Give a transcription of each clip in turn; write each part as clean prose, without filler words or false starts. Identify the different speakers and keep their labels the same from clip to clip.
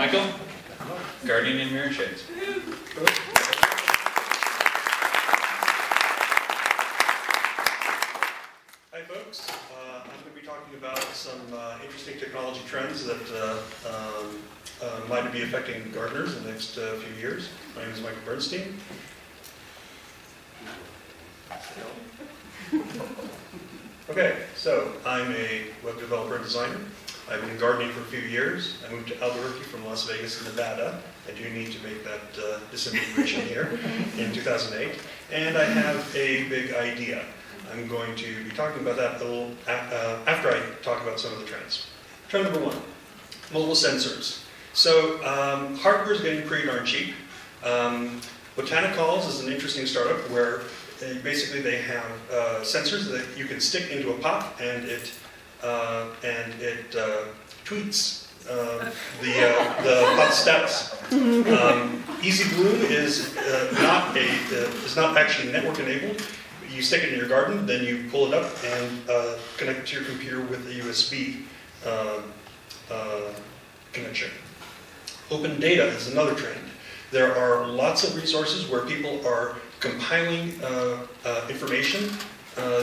Speaker 1: Michael, gardening in Mirrorshades.
Speaker 2: Hi folks, I'm going to be talking about some interesting technology trends that might be affecting gardeners in the next few years. My name is Michael Bernstein. Okay, so I'm a web developer and designer. I've been gardening for a few years. I moved to Albuquerque from Las Vegas, Nevada. I do need to make that disintegration here in 2008. And I have a big idea. I'm going to be talking about that a little after I talk about some of the trends. Trend number one, mobile sensors. So hardware is getting pretty darn cheap. Botanicals is an interesting startup where basically they have sensors that you can stick into a pot, and it tweets the pot status. Easy Bloom is not actually network enabled. You stick it in your garden, then you pull it up and connect it to your computer with a USB connection. Open data is another trend. There are lots of resources where people are compiling information.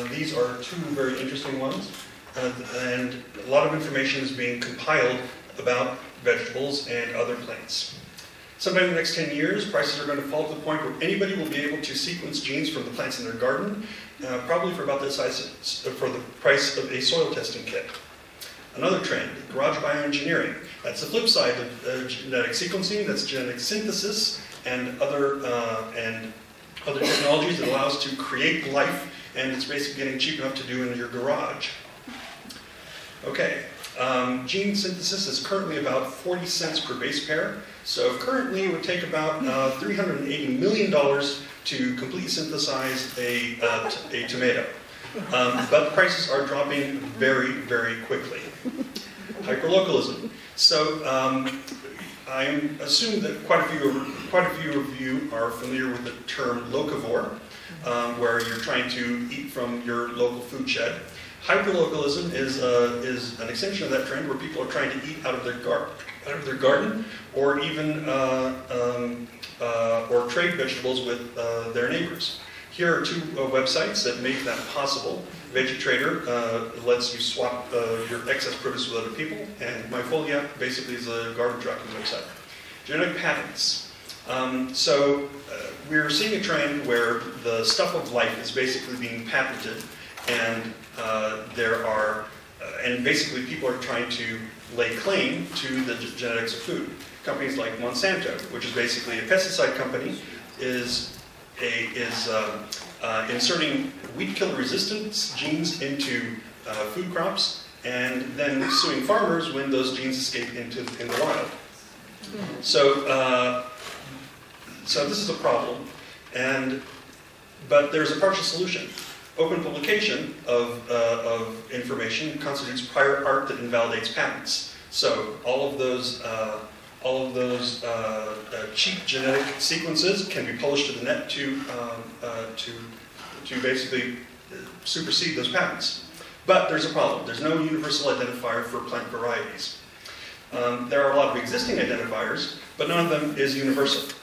Speaker 2: These are two very interesting ones. And a lot of information is being compiled about vegetables and other plants. Sometime in the next 10 years, prices are going to fall to the point where anybody will be able to sequence genes from the plants in their garden, probably for about the price of a soil testing kit. Another trend, garage bioengineering. That's the flip side of genetic sequencing. That's genetic synthesis and other technologies that allow us to create life, and it's basically getting cheap enough to do in your garage. Okay, gene synthesis is currently about 40 cents per base pair. So currently it would take about $380 million to completely synthesize a tomato. But prices are dropping very, very quickly. Hyperlocalism. So I assume that quite a few of you are familiar with the term locavore, where you're trying to eat from your local food shed. Hyperlocalism is an extension of that trend, where people are trying to eat out of their garden, or even or trade vegetables with their neighbors. Here are two websites that make that possible. VeggieTrader lets you swap your excess produce with other people, and MyFolia basically is a garden tracking website. Genetic patents. We're seeing a trend where the stuff of life is basically being patented, and basically people are trying to lay claim to the genetics of food. Companies like Monsanto, which is basically a pesticide company, is inserting weed killer resistance genes into food crops, and then suing farmers when those genes escape in the wild. So this is a problem, but there's a partial solution. Open publication of information constitutes prior art that invalidates patents. So all of those cheap genetic sequences can be published to the net to basically supersede those patents. But there's a problem. There's no universal identifier for plant varieties. There are a lot of existing identifiers, but none of them is universal.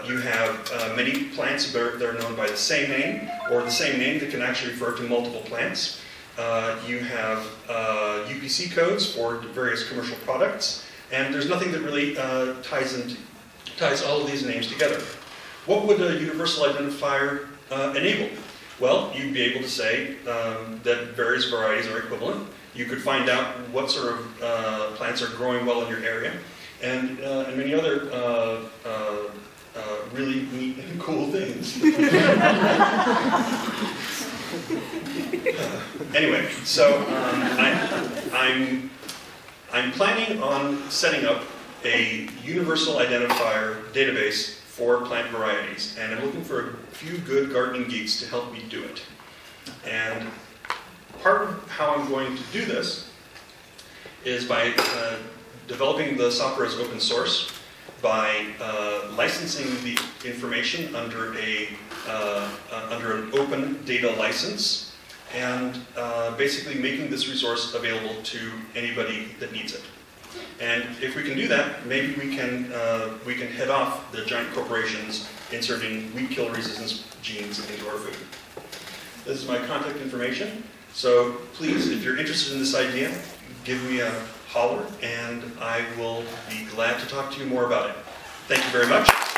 Speaker 2: You have many plants that are known by the same name, or the same name that can actually refer to multiple plants. You have UPC codes for various commercial products, and there's nothing that really ties all of these names together. What would a universal identifier enable? Well, you'd be able to say that various varieties are equivalent. You could find out what sort of plants are growing well in your area, and many other really neat and cool things. Anyway, so I'm planning on setting up a universal identifier database for plant varieties, and I'm looking for a few good gardening geeks to help me do it. And part of how I'm going to do this is by developing the software as open source, by licensing the information under an open data license, and basically making this resource available to anybody that needs it. And if we can do that, maybe we can head off the giant corporations inserting weed kill resistance genes into our food. This is my contact information. So please, if you're interested in this idea, give me a holler and I will be glad to talk to you more about it. Thank you very much.